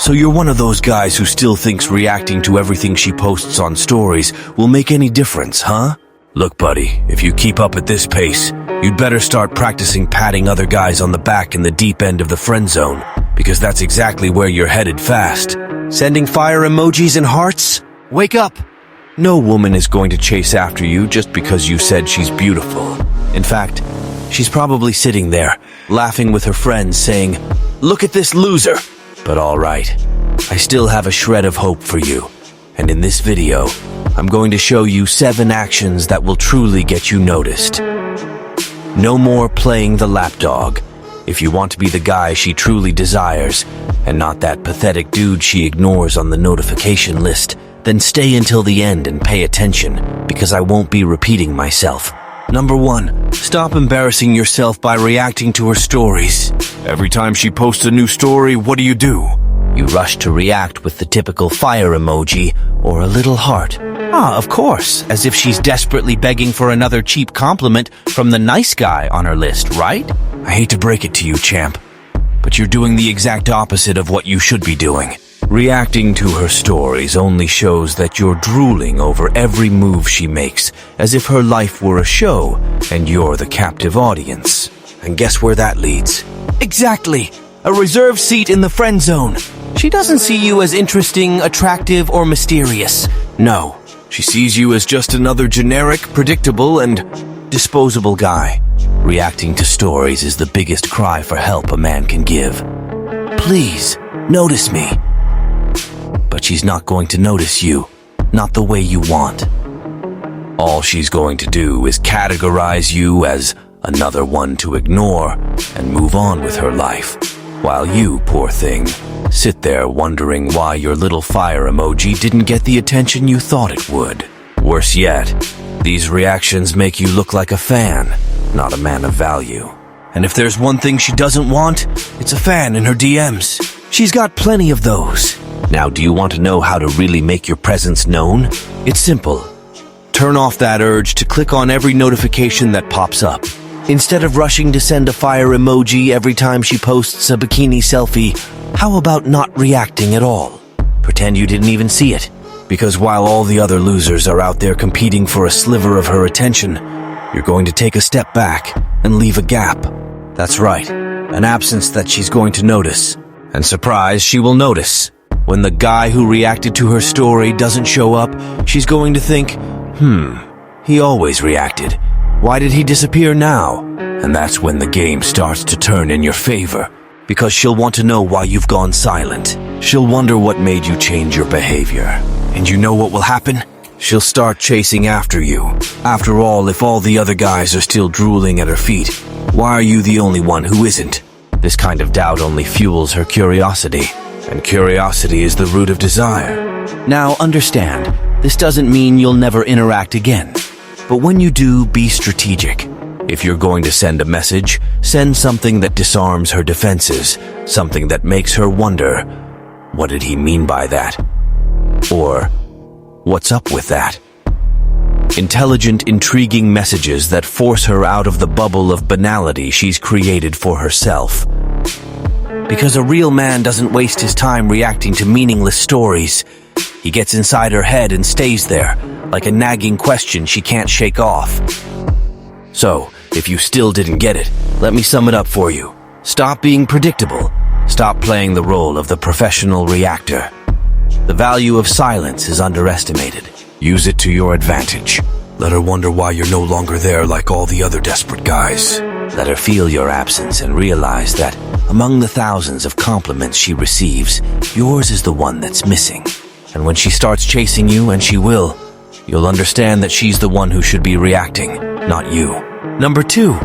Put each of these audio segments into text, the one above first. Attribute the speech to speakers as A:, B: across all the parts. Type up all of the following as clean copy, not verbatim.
A: So you're one of those guys who still thinks reacting to everything she posts on stories will make any difference, huh? Look, buddy, if you keep up at this pace, you'd better start practicing patting other guys on the back in the deep end of the friend zone, because that's exactly where you're headed fast. Sending fire emojis and hearts? Wake up! No woman is going to chase after you just because you said she's beautiful. In fact, she's probably sitting there, laughing with her friends, saying, "Look at this loser!" But all right, I still have a shred of hope for you. And in this video, I'm going to show you 7 actions that will truly get you noticed. No more playing the lapdog. If you want to be the guy she truly desires, and not that pathetic dude she ignores on the notification list, then stay until the end and pay attention, because I won't be repeating myself. Number 1, stop embarrassing yourself by reacting to her stories. Every time she posts a new story, what do? You rush to react with the typical fire emoji or a little heart. Of course, as if she's desperately begging for another cheap compliment from the nice guy on her list, right? I hate to break it to you, champ, but you're doing the exact opposite of what you should be doing. Reacting to her stories only shows that you're drooling over every move she makes, as if her life were a show and you're the captive audience. And guess where that leads? Exactly! A reserved seat in the friend zone. She doesn't see you as interesting, attractive, or mysterious. No, she sees you as just another generic, predictable, and disposable guy. Reacting to stories is the biggest cry for help a man can give. Please, notice me. But she's not going to notice you, not the way you want. All she's going to do is categorize you as another one to ignore and move on with her life, while you, poor thing, sit there wondering why your little fire emoji didn't get the attention you thought it would. Worse yet, these reactions make you look like a fan, not a man of value. And if there's one thing she doesn't want, it's a fan in her DMs. She's got plenty of those. Now, do you want to know how to really make your presence known? It's simple. Turn off that urge to click on every notification that pops up. Instead of rushing to send a fire emoji every time she posts a bikini selfie, how about not reacting at all? Pretend you didn't even see it. Because while all the other losers are out there competing for a sliver of her attention, you're going to take a step back and leave a gap. That's right, an absence that she's going to notice. And surprise, she will notice. When the guy who reacted to her story doesn't show up, she's going to think, he always reacted. Why did he disappear now? And that's when the game starts to turn in your favor, because she'll want to know why you've gone silent. She'll wonder what made you change your behavior. And you know what will happen? She'll start chasing after you. After all, if all the other guys are still drooling at her feet, why are you the only one who isn't? This kind of doubt only fuels her curiosity. And curiosity is the root of desire. Now, understand, this doesn't mean you'll never interact again. But when you do, be strategic. If you're going to send a message, send something that disarms her defenses, something that makes her wonder, what did he mean by that? Or, what's up with that? Intelligent, intriguing messages that force her out of the bubble of banality she's created for herself. Because a real man doesn't waste his time reacting to meaningless stories. He gets inside her head and stays there, like a nagging question she can't shake off. So, if you still didn't get it, let me sum it up for you. Stop being predictable. Stop playing the role of the professional reactor. The value of silence is underestimated. Use it to your advantage. Let her wonder why you're no longer there like all the other desperate guys. Let her feel your absence and realize that among the thousands of compliments she receives, yours is the one that's missing. And when she starts chasing you, and she will, you'll understand that she's the one who should be reacting, not you. Number 2,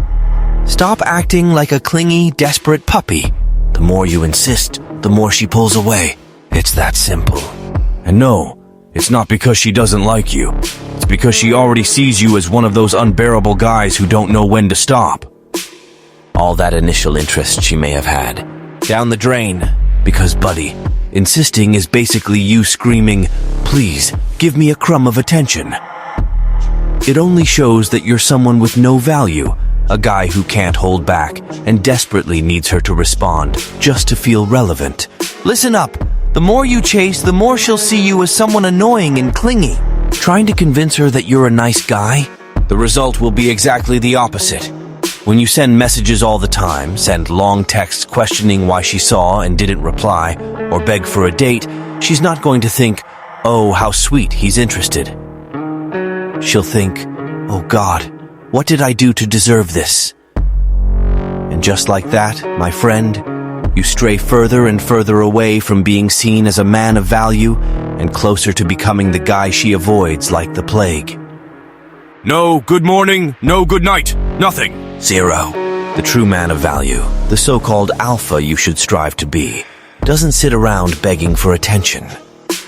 A: stop acting like a clingy, desperate puppy. The more you insist, the more she pulls away. It's that simple. And no, it's not because she doesn't like you. It's because she already sees you as one of those unbearable guys who don't know when to stop. All that initial interest she may have had, down the drain, because, buddy, insisting is basically you screaming, "Please, give me a crumb of attention." It only shows that you're someone with no value, a guy who can't hold back and desperately needs her to respond just to feel relevant. Listen up! The more you chase, the more she'll see you as someone annoying and clingy. Trying to convince her that you're a nice guy? The result will be exactly the opposite. When you send messages all the time, send long texts questioning why she saw and didn't reply, or beg for a date, she's not going to think, "Oh, how sweet, he's interested." She'll think, "Oh God, what did I do to deserve this?" And just like that, my friend, you stray further and further away from being seen as a man of value and closer to becoming the guy she avoids like the plague.
B: No good morning, no good night, nothing.
A: 0. The true man of value, the so-called alpha you should strive to be, doesn't sit around begging for attention.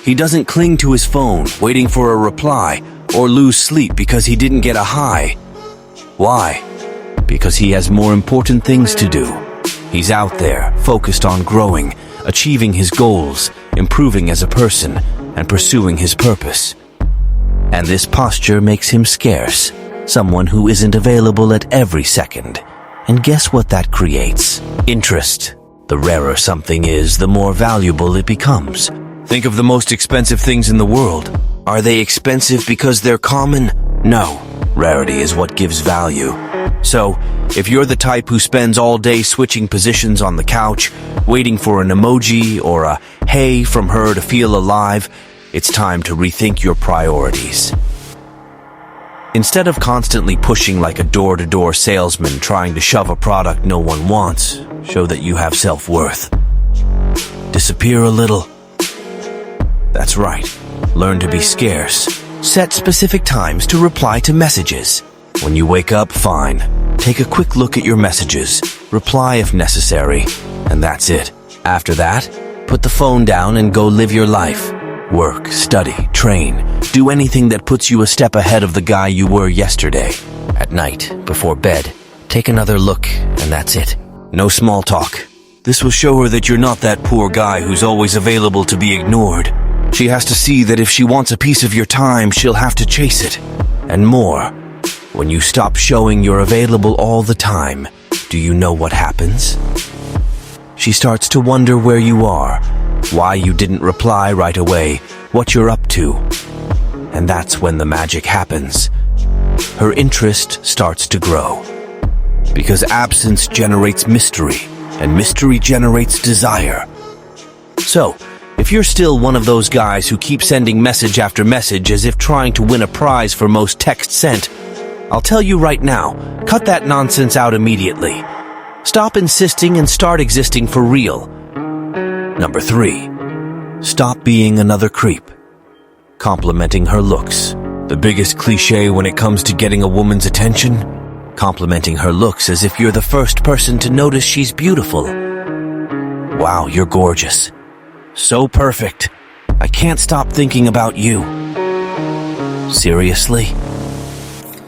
A: He doesn't cling to his phone, waiting for a reply, or lose sleep because he didn't get a hi. Why? Because he has more important things to do. He's out there, focused on growing, achieving his goals, improving as a person, and pursuing his purpose. And this posture makes him scarce, someone who isn't available at every second. And guess what that creates? Interest. The rarer something is, the more valuable it becomes. Think of the most expensive things in the world. Are they expensive because they're common? No. Rarity is what gives value. So, if you're the type who spends all day switching positions on the couch, waiting for an emoji or a hey from her to feel alive, it's time to rethink your priorities. Instead of constantly pushing like a door-to-door salesman trying to shove a product no one wants, show that you have self-worth. Disappear a little. That's right. Learn to be scarce. Set specific times to reply to messages. When you wake up, fine. Take a quick look at your messages. Reply if necessary. And that's it. After that, put the phone down and go live your life. Work, study, train. Do anything that puts you a step ahead of the guy you were yesterday. At night, before bed, take another look, and that's it. No small talk. This will show her that you're not that poor guy who's always available to be ignored. She has to see that if she wants a piece of your time, she'll have to chase it. And more. When you stop showing you're available all the time, do you know what happens? She starts to wonder where you are, why you didn't reply right away, what you're up to. And that's when the magic happens. Her interest starts to grow. Because absence generates mystery, and mystery generates desire. So, if you're still one of those guys who keep sending message after message as if trying to win a prize for most text sent, I'll tell you right now, cut that nonsense out immediately. Stop insisting and start existing for real. Number 3. Stop being another creep. Complimenting her looks. The biggest cliche when it comes to getting a woman's attention? Complimenting her looks as if you're the first person to notice she's beautiful. Wow, you're gorgeous. So perfect. I can't stop thinking about you. Seriously?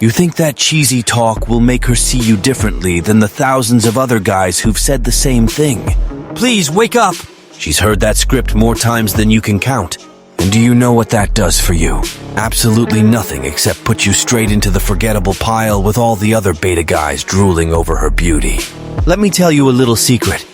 A: You think that cheesy talk will make her see you differently than the thousands of other guys who've said the same thing? Please, wake up! She's heard that script more times than you can count. And do you know what that does for you? Absolutely nothing except put you straight into the forgettable pile with all the other beta guys drooling over her beauty. Let me tell you a little secret.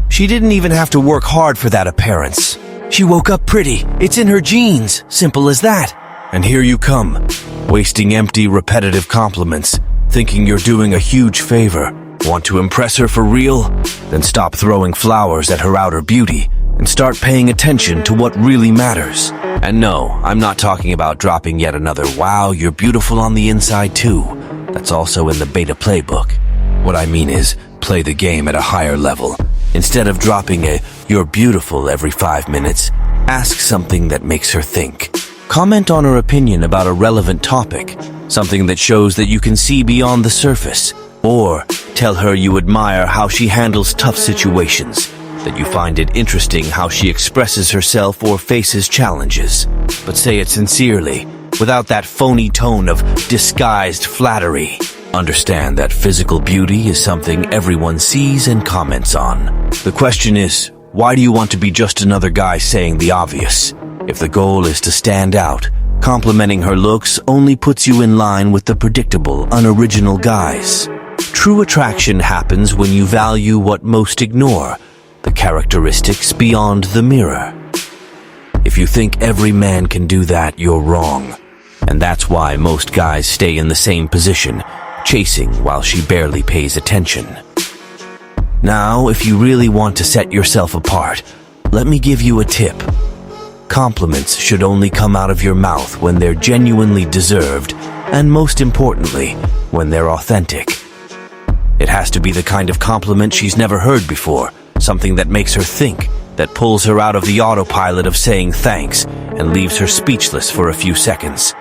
A: She didn't even have to work hard for that appearance. She woke up pretty. It's in her genes. Simple as that. And here you come, wasting empty, repetitive compliments, thinking you're doing a huge favor. Want to impress her for real? Then stop throwing flowers at her outer beauty and start paying attention to what really matters. And no, I'm not talking about dropping yet another "wow, you're beautiful on the inside too." That's also in the beta playbook. What I mean is, play the game at a higher level. Instead of dropping a "you're beautiful" every 5 minutes, ask something that makes her think. Comment on her opinion about a relevant topic, something that shows that you can see beyond the surface. Or tell her you admire how she handles tough situations, that you find it interesting how she expresses herself or faces challenges. But say it sincerely, without that phony tone of disguised flattery. Understand that physical beauty is something everyone sees and comments on. The question is, why do you want to be just another guy saying the obvious? If the goal is to stand out, complimenting her looks only puts you in line with the predictable, unoriginal guys. True attraction happens when you value what most ignore, the characteristics beyond the mirror. If you think every man can do that, you're wrong. And that's why most guys stay in the same position, chasing while she barely pays attention. Now, if you really want to set yourself apart, let me give you a tip. Compliments should only come out of your mouth when they're genuinely deserved, and most importantly, when they're authentic. It has to be the kind of compliment she's never heard before, something that makes her think, that pulls her out of the autopilot of saying thanks and leaves her speechless for a few seconds.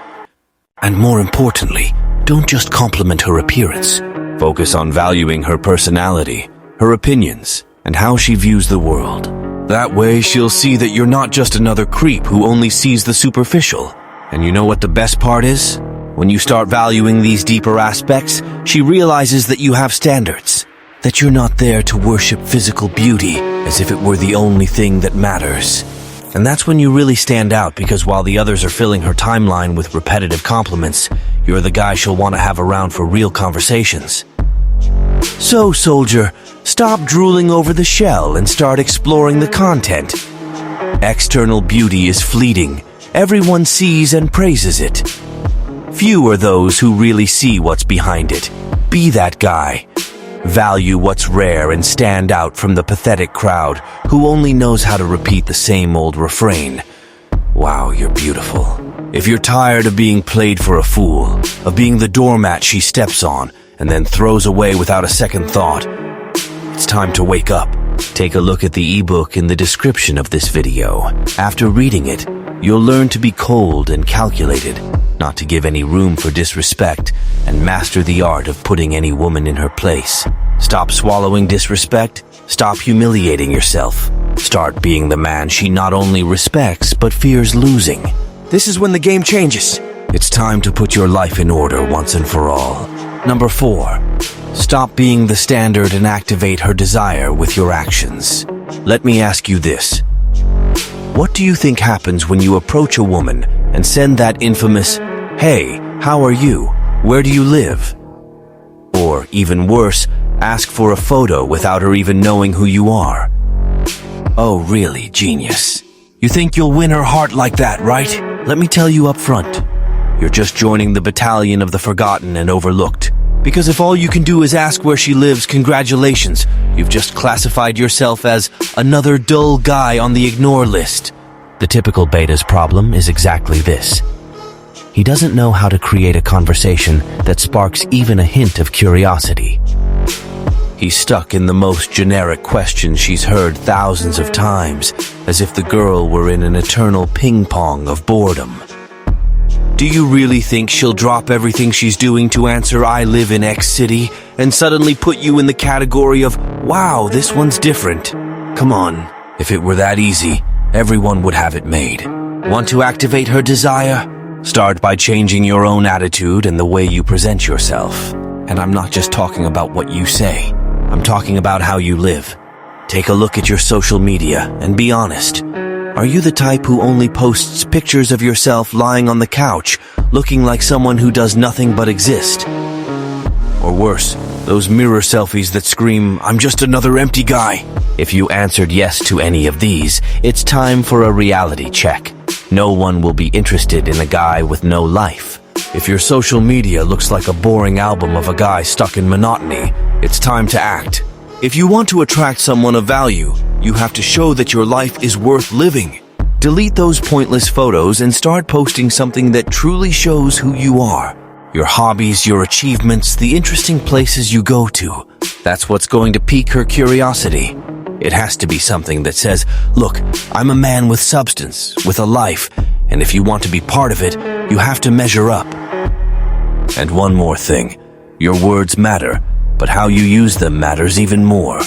A: And more importantly, don't just compliment her appearance. Focus on valuing her personality, her opinions, and how she views the world. That way, she'll see that you're not just another creep who only sees the superficial. And you know what the best part is? When you start valuing these deeper aspects, she realizes that you have standards. That you're not there to worship physical beauty as if it were the only thing that matters. And that's when you really stand out, because while the others are filling her timeline with repetitive compliments, you're the guy she'll want to have around for real conversations. So, soldier, stop drooling over the shell and start exploring the content. External beauty is fleeting. Everyone sees and praises it. Few are those who really see what's behind it. Be that guy. Value what's rare and stand out from the pathetic crowd who only knows how to repeat the same old refrain. Wow, you're beautiful. If you're tired of being played for a fool, of being the doormat she steps on and then throws away without a second thought, it's time to wake up. Take a look at the ebook in the description of this video. After reading it, you'll learn to be cold and calculated, not to give any room for disrespect, and master the art of putting any woman in her place. Stop swallowing disrespect. Stop humiliating yourself. Start being the man she not only respects, but fears losing. This is when the game changes. It's time to put your life in order once and for all. Number 4. Stop being the standard and activate her desire with your actions. Let me ask you this. What do you think happens when you approach a woman and send that infamous, "Hey, how are you? Where do you live?" Or, even worse, ask for a photo without her even knowing who you are? Oh, really, genius. You think you'll win her heart like that, right? Let me tell you up front. You're just joining the battalion of the forgotten and overlooked. Because if all you can do is ask where she lives, congratulations, you've just classified yourself as another dull guy on the ignore list. The typical beta's problem is exactly this. He doesn't know how to create a conversation that sparks even a hint of curiosity. He's stuck in the most generic question she's heard thousands of times, as if the girl were in an eternal ping-pong of boredom. Do you really think she'll drop everything she's doing to answer "I live in X city" and suddenly put you in the category of "Wow, this one's different"? Come on, if it were that easy, everyone would have it made. Want to activate her desire? Start by changing your own attitude and the way you present yourself. And I'm not just talking about what you say. I'm talking about how you live. Take a look at your social media and be honest. Are you the type who only posts pictures of yourself lying on the couch, looking like someone who does nothing but exist? Or worse, those mirror selfies that scream, "I'm just another empty guy"? If you answered yes to any of these, it's time for a reality check. No one will be interested in a guy with no life. If your social media looks like a boring album of a guy stuck in monotony, it's time to act. If you want to attract someone of value, you have to show that your life is worth living. Delete those pointless photos and start posting something that truly shows who you are. Your hobbies, your achievements, the interesting places you go to. That's what's going to pique her curiosity. It has to be something that says, "Look, I'm a man with substance, with a life, and if you want to be part of it, you have to measure up." And one more thing. Your words matter, but how you use them matters even more.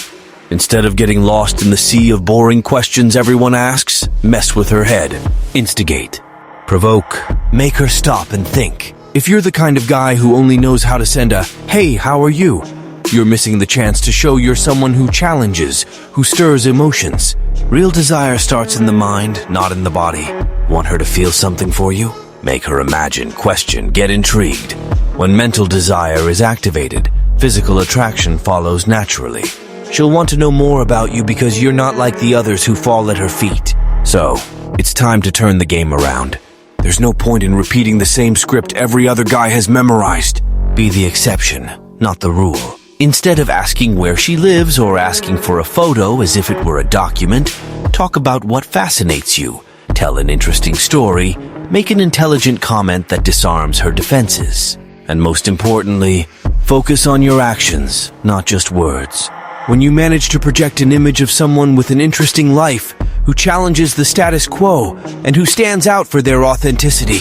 A: Instead of getting lost in the sea of boring questions everyone asks, mess with her head. Instigate. Provoke. Make her stop and think. If you're the kind of guy who only knows how to send a, "Hey, how are you?" you're missing the chance to show you're someone who challenges, who stirs emotions. Real desire starts in the mind, not in the body. Want her to feel something for you? Make her imagine, question, get intrigued. When mental desire is activated, physical attraction follows naturally. She'll want to know more about you because you're not like the others who fall at her feet. So, it's time to turn the game around. There's no point in repeating the same script every other guy has memorized. Be the exception, not the rule. Instead of asking where she lives or asking for a photo as if it were a document, talk about what fascinates you. Tell an interesting story. Make an intelligent comment that disarms her defenses. And most importantly, focus on your actions, not just words. When you manage to project an image of someone with an interesting life, who challenges the status quo, and who stands out for their authenticity,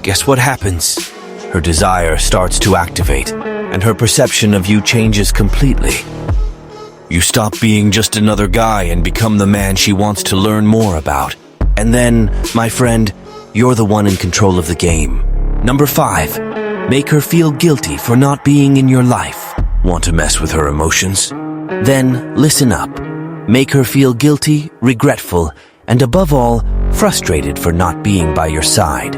A: guess what happens? Her desire starts to activate, and her perception of you changes completely. You stop being just another guy and become the man she wants to learn more about. And then, my friend, you're the one in control of the game. Number 5, make her feel guilty for not being in your life. Want to mess with her emotions? Then listen up. Make her feel guilty, regretful, and above all, frustrated for not being by your side.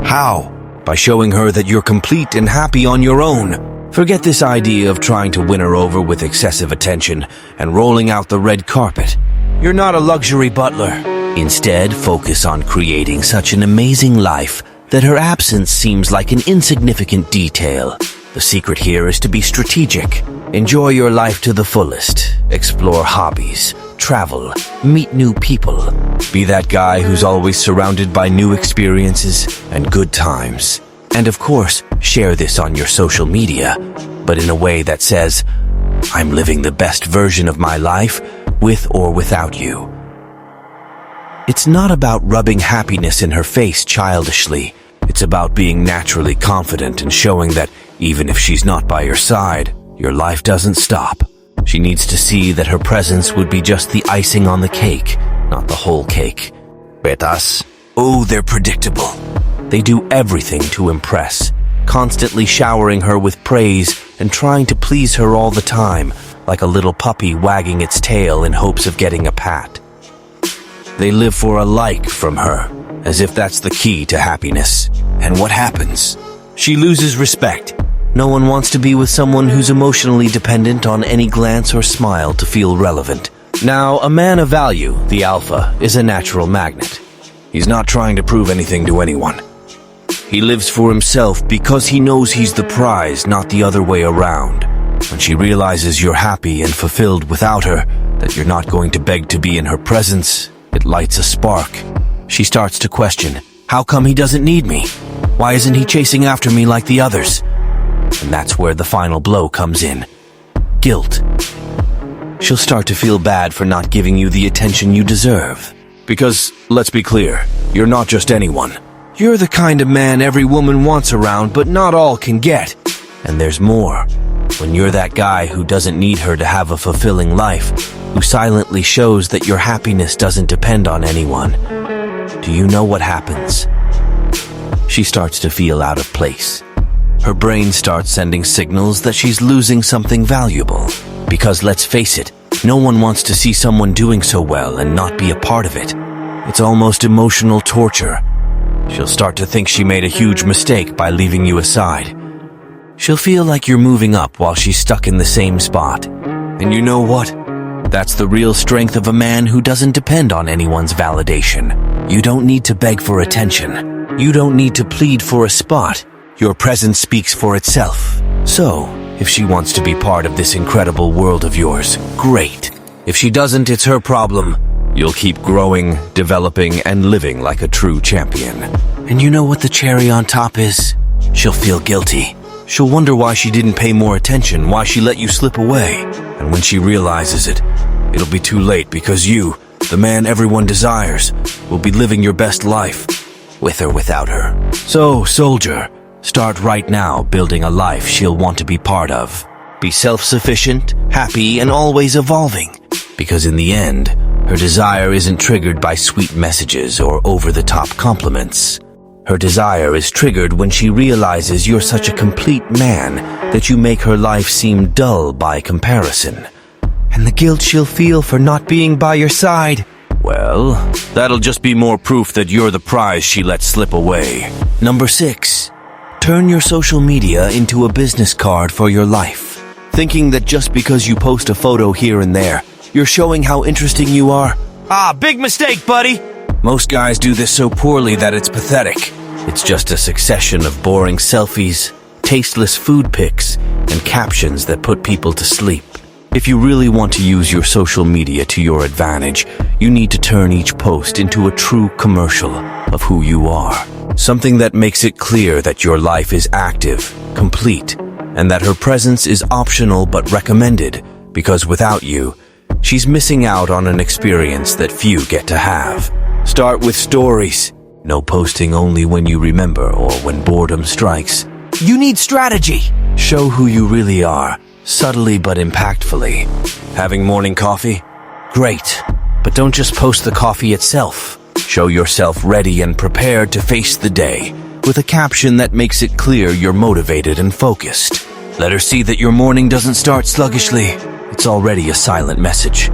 A: How? By showing her that you're complete and happy on your own. Forget this idea of trying to win her over with excessive attention and rolling out the red carpet. You're not a luxury butler. Instead, focus on creating such an amazing life that her absence seems like an insignificant detail. The secret here is to be strategic. Enjoy your life to the fullest. Explore hobbies, travel, meet new people. Be that guy who's always surrounded by new experiences and good times. And of course, share this on your social media, but in a way that says, I'm living the best version of my life, with or without you. It's not about rubbing happiness in her face childishly. It's about being naturally confident and showing that even if she's not by your side, your life doesn't stop. She needs to see that her presence would be just the icing on the cake, not the whole cake. Betas? Oh, they're predictable. They do everything to impress, constantly showering her with praise and trying to please her all the time, like a little puppy wagging its tail in hopes of getting a pat. They live for a like from her, as if that's the key to happiness. And what happens? She loses respect. No one wants to be with someone who's emotionally dependent on any glance or smile to feel relevant. Now, a man of value, the alpha, is a natural magnet. He's not trying to prove anything to anyone. He lives for himself because he knows he's the prize, not the other way around. When she realizes you're happy and fulfilled without her, that you're not going to beg to be in her presence, it lights a spark. She starts to question, how come he doesn't need me? Why isn't he chasing after me like the others? And that's where the final blow comes in. Guilt. She'll start to feel bad for not giving you the attention you deserve. Because, let's be clear, you're not just anyone. You're the kind of man every woman wants around, but not all can get. And there's more. When you're that guy who doesn't need her to have a fulfilling life, who silently shows that your happiness doesn't depend on anyone, do you know what happens? She starts to feel out of place. Her brain starts sending signals that she's losing something valuable. Because let's face it, no one wants to see someone doing so well and not be a part of it. It's almost emotional torture. She'll start to think she made a huge mistake by leaving you aside. She'll feel like you're moving up while she's stuck in the same spot. And you know what? That's the real strength of a man who doesn't depend on anyone's validation. You don't need to beg for attention. You don't need to plead for a spot. Your presence speaks for itself. So, if she wants to be part of this incredible world of yours, great. If she doesn't, it's her problem. You'll keep growing, developing, and living like a true champion. And you know what the cherry on top is? She'll feel guilty. She'll wonder why she didn't pay more attention, why she let you slip away. And when she realizes it, it'll be too late because you, the man everyone desires, will be living your best life, with or without her. So, soldier, start right now building a life she'll want to be part of. Be self-sufficient, happy, and always evolving. Because in the end, her desire isn't triggered by sweet messages or over-the-top compliments. Her desire is triggered when she realizes you're such a complete man that you make her life seem dull by comparison. And the guilt she'll feel for not being by your side, well, that'll just be more proof that you're the prize she let slip away. Number 6. Turn your social media into a business card for your life. Thinking that just because you post a photo here and there, you're showing how interesting you are?
B: Ah, big mistake, buddy.
A: Most guys do this so poorly that it's pathetic. It's just a succession of boring selfies, tasteless food pics, and captions that put people to sleep. If you really want to use your social media to your advantage, you need to turn each post into a true commercial of who you are. Something that makes it clear that your life is active, complete, and that her presence is optional but recommended, because without you, she's missing out on an experience that few get to have. Start with stories. No posting only when you remember or when boredom strikes. You need strategy. Show who you really are, subtly but impactfully. Having morning coffee? Great. But don't just post the coffee itself. Show yourself ready and prepared to face the day, with a caption that makes it clear you're motivated and focused. Let her see that your morning doesn't start sluggishly. It's already a silent message.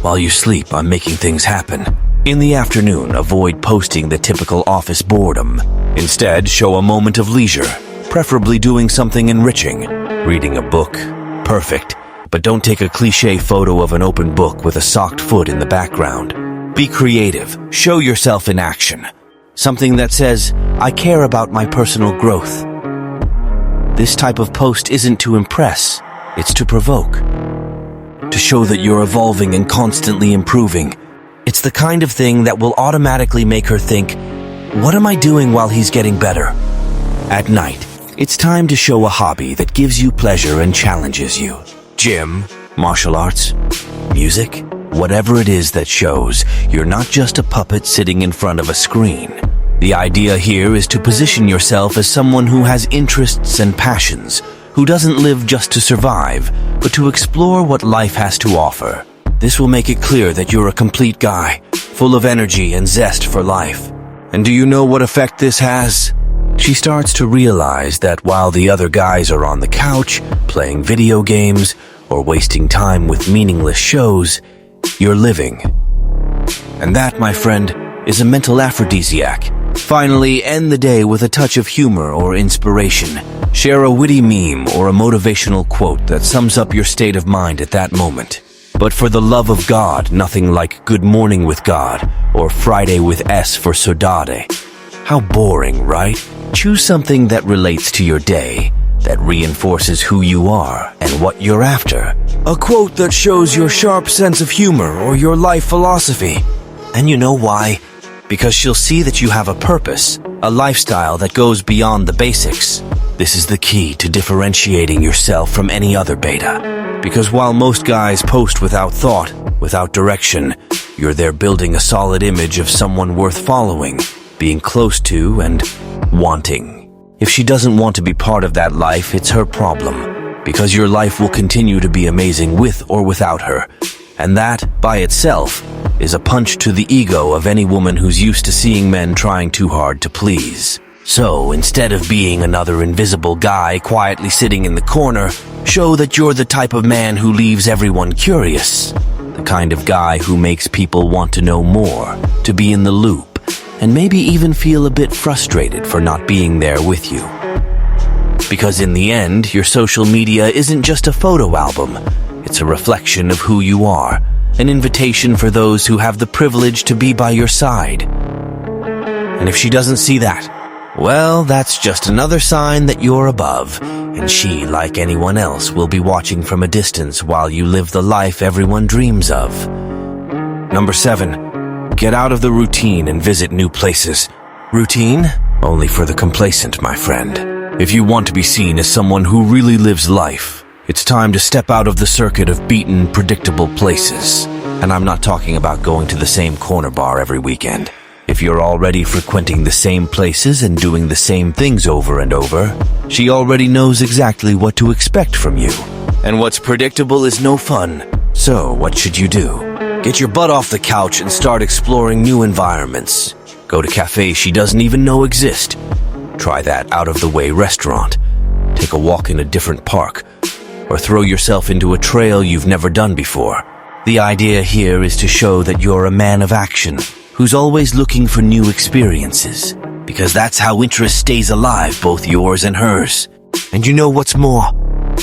A: While you sleep, I'm making things happen. In the afternoon, avoid posting the typical office boredom. Instead, show a moment of leisure, preferably doing something enriching. Reading a book. Perfect. But don't take a cliché photo of an open book with a socked foot in the background. Be creative. Show yourself in action. Something that says, I care about my personal growth. This type of post isn't to impress, it's to provoke. To show that you're evolving and constantly improving. It's the kind of thing that will automatically make her think, what am I doing while he's getting better? At night, it's time to show a hobby that gives you pleasure and challenges you. Gym, martial arts, music, whatever it is that shows you're not just a puppet sitting in front of a screen. The idea here is to position yourself as someone who has interests and passions, who doesn't live just to survive, but to explore what life has to offer. This will make it clear that you're a complete guy, full of energy and zest for life. And do you know what effect this has? She starts to realize that while the other guys are on the couch, playing video games, or wasting time with meaningless shows, you're living. And that, my friend, is a mental aphrodisiac. Finally, end the day with a touch of humor or inspiration. Share a witty meme or a motivational quote that sums up your state of mind at that moment. But for the love of God, nothing like Good Morning with God or Friday with S for Sodade. How boring, right? Choose something that relates to your day, that reinforces who you are and what you're after. A quote that shows your sharp sense of humor or your life philosophy. And you know why? Because she'll see that you have a purpose, a lifestyle that goes beyond the basics. This is the key to differentiating yourself from any other beta. Because while most guys post without thought, without direction, you're there building a solid image of someone worth following, being close to, and wanting. If she doesn't want to be part of that life, it's her problem. Because your life will continue to be amazing with or without her. And that, by itself, is a punch to the ego of any woman who's used to seeing men trying too hard to please. So, instead of being another invisible guy quietly sitting in the corner, show that you're the type of man who leaves everyone curious. The kind of guy who makes people want to know more, to be in the loop, and maybe even feel a bit frustrated for not being there with you. Because in the end, your social media isn't just a photo album. It's a reflection of who you are, an invitation for those who have the privilege to be by your side. And if she doesn't see that, well, that's just another sign that you're above, and she, like anyone else, will be watching from a distance while you live the life everyone dreams of. Number 7, get out of the routine and visit new places. Routine? Only for the complacent, my friend. If you want to be seen as someone who really lives life, it's time to step out of the circuit of beaten, predictable places. And I'm not talking about going to the same corner bar every weekend. If you're already frequenting the same places and doing the same things over and over, she already knows exactly what to expect from you. And what's predictable is no fun. So, what should you do? Get your butt off the couch and start exploring new environments. Go to cafes she doesn't even know exist. Try that out-of-the-way restaurant. Take a walk in a different park. Or throw yourself into a trail you've never done before. The idea here is to show that you're a man of action, who's always looking for new experiences, because that's how interest stays alive, both yours and hers. And you know what's more?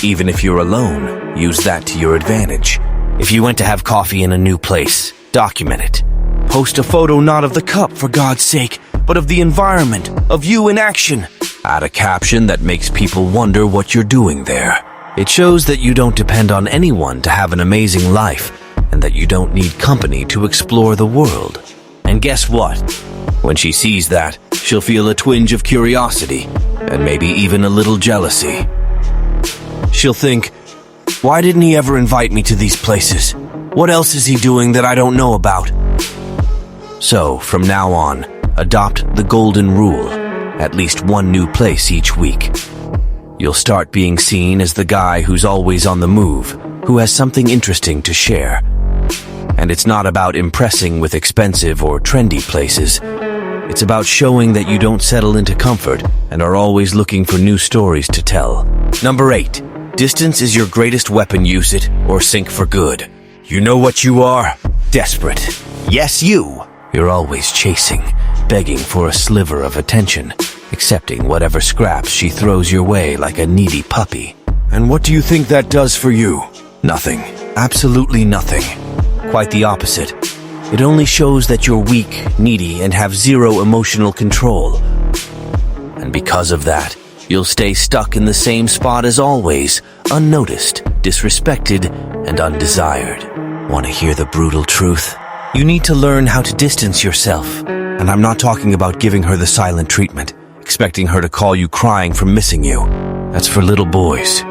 A: Even if you're alone, use that to your advantage. If you went to have coffee in a new place, Document it. Post a photo not of the cup, for God's sake, but of the environment, of you in action. Add a caption that makes people wonder what you're doing there. It shows that you don't depend on anyone to have an amazing life, and that you don't need company to explore the world. And guess what? When she sees that, she'll feel a twinge of curiosity, and maybe even a little jealousy. She'll think, why didn't he ever invite me to these places? What else is he doing that I don't know about? So, from now on, adopt the golden rule. At least one new place each week. You'll start being seen as the guy who's always on the move, who has something interesting to share. And it's not about impressing with expensive or trendy places. It's about showing that you don't settle into comfort and are always looking for new stories to tell. Number 8. Distance is your greatest weapon. Use it or sink for good. You know what you are? Desperate. Yes, you. You're always chasing, begging for a sliver of attention, accepting whatever scraps she throws your way like a needy puppy. And what do you think that does for you? Nothing. Absolutely nothing. Quite the opposite. It only shows that you're weak, needy, and have zero emotional control. And because of that, you'll stay stuck in the same spot as always, unnoticed, disrespected, and undesired. Want to hear the brutal truth? You need to learn how to distance yourself. And I'm not talking about giving her the silent treatment, expecting her to call you crying from missing you. That's for little boys.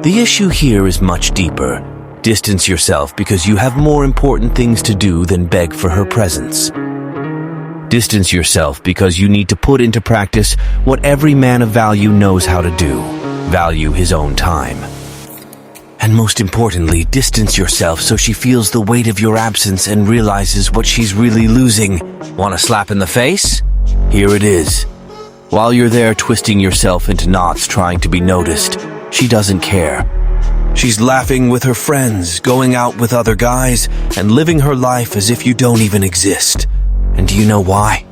A: The issue here is much deeper. Distance yourself because you have more important things to do than beg for her presence. Distance yourself because you need to put into practice what every man of value knows how to do. Value his own time. And most importantly, distance yourself so she feels the weight of your absence and realizes what she's really losing. Want a slap in the face? Here it is. While you're there twisting yourself into knots trying to be noticed, she doesn't care. She's laughing with her friends, going out with other guys, and living her life as if you don't even exist. And do you know why?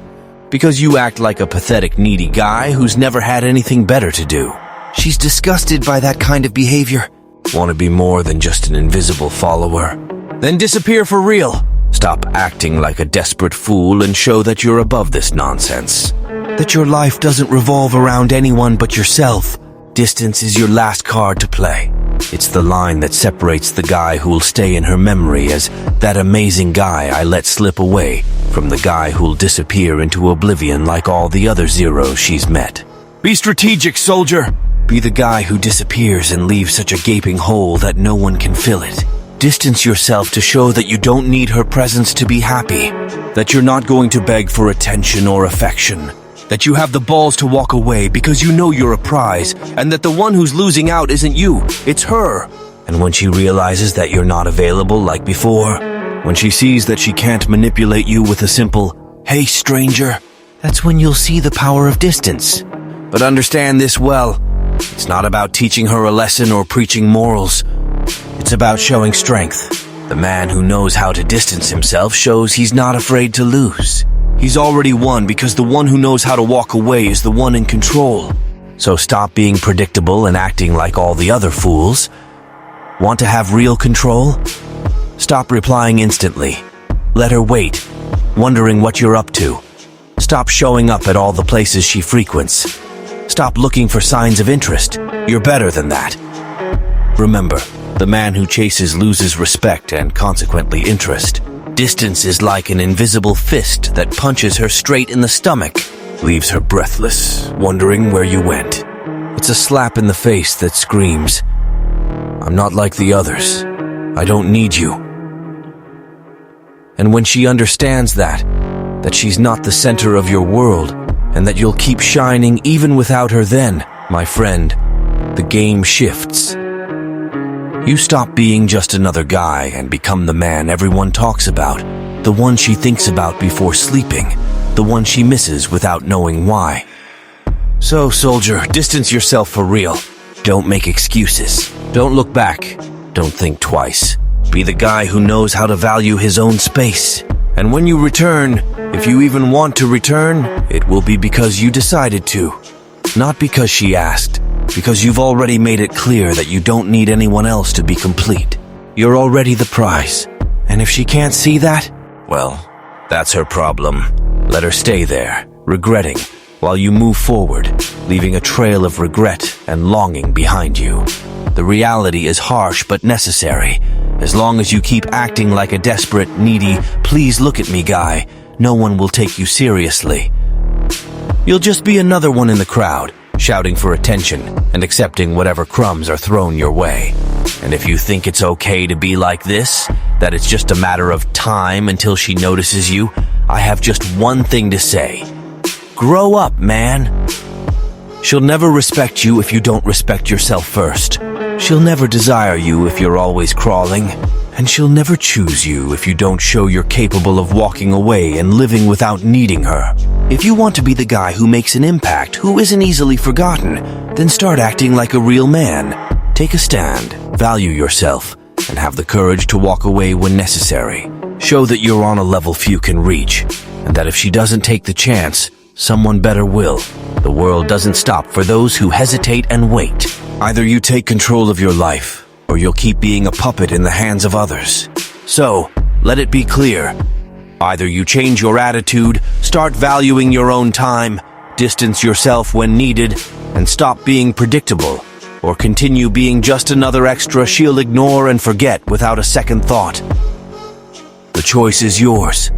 A: Because you act like a pathetic, needy guy who's never had anything better to do. She's disgusted by that kind of behavior. Want to be more than just an invisible follower? Then disappear for real. Stop acting like a desperate fool and show that you're above this nonsense. That your life doesn't revolve around anyone but yourself. Distance is your last card to play. It's the line that separates the guy who'll stay in her memory as that amazing guy I let slip away from the guy who'll disappear into oblivion like all the other zeros she's met. Be strategic, soldier. Be the guy who disappears and leaves such a gaping hole that no one can fill it. Distance yourself to show that you don't need her presence to be happy. That you're not going to beg for attention or affection. That you have the balls to walk away because you know you're a prize, and that the one who's losing out isn't you, it's her. And when she realizes that you're not available like before, when she sees that she can't manipulate you with a simple, "Hey, stranger," that's when you'll see the power of distance. But understand this well. It's not about teaching her a lesson or preaching morals. It's about showing strength. The man who knows how to distance himself shows he's not afraid to lose. He's already won because the one who knows how to walk away is the one in control. So stop being predictable and acting like all the other fools. Want to have real control? Stop replying instantly. Let her wait, wondering what you're up to. Stop showing up at all the places she frequents. Stop looking for signs of interest. You're better than that. Remember, the man who chases loses respect and consequently interest. Distance is like an invisible fist that punches her straight in the stomach, leaves her breathless, wondering where you went. It's a slap in the face that screams, "I'm not like the others. I don't need you." And when she understands that she's not the center of your world, and that you'll keep shining even without her, then, my friend, the game shifts. You stop being just another guy and become the man everyone talks about, the one she thinks about before sleeping, the one she misses without knowing why. So, soldier, distance yourself for real. Don't make excuses. Don't look back. Don't think twice. Be the guy who knows how to value his own space. And when you return, if you even want to return, it will be because you decided to. Not because she asked, because you've already made it clear that you don't need anyone else to be complete. You're already the prize. And if she can't see that, Well, that's her problem. Let her stay there, regretting, while you move forward, leaving a trail of regret and longing behind you. The reality is harsh but necessary. As long as you keep acting like a desperate, needy, please look at me guy, no one will take you seriously. You'll just be another one in the crowd, shouting for attention and accepting whatever crumbs are thrown your way. And if you think it's okay to be like this, that it's just a matter of time until she notices you, I have just one thing to say. Grow up, man. She'll never respect you if you don't respect yourself first. She'll never desire you if you're always crawling. And she'll never choose you if you don't show you're capable of walking away and living without needing her. If you want to be the guy who makes an impact, who isn't easily forgotten, then start acting like a real man. Take a stand, value yourself, and have the courage to walk away when necessary. Show that you're on a level few can reach, and that if she doesn't take the chance, someone better will. The world doesn't stop for those who hesitate and wait. Either you take control of your life, or you'll keep being a puppet in the hands of others. So, let it be clear. Either you change your attitude, start valuing your own time, distance yourself when needed, and stop being predictable, or continue being just another extra she'll ignore and forget without a second thought. The choice is yours.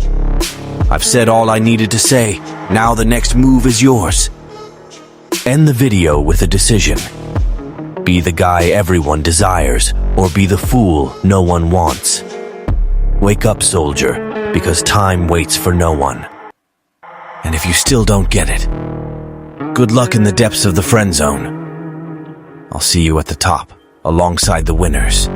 A: I've said all I needed to say. Now the next move is yours. End the video with a decision. Be the guy everyone desires, or be the fool no one wants. Wake up, soldier, because time waits for no one. And if you still don't get it, good luck in the depths of the friend zone. I'll see you at the top, alongside the winners.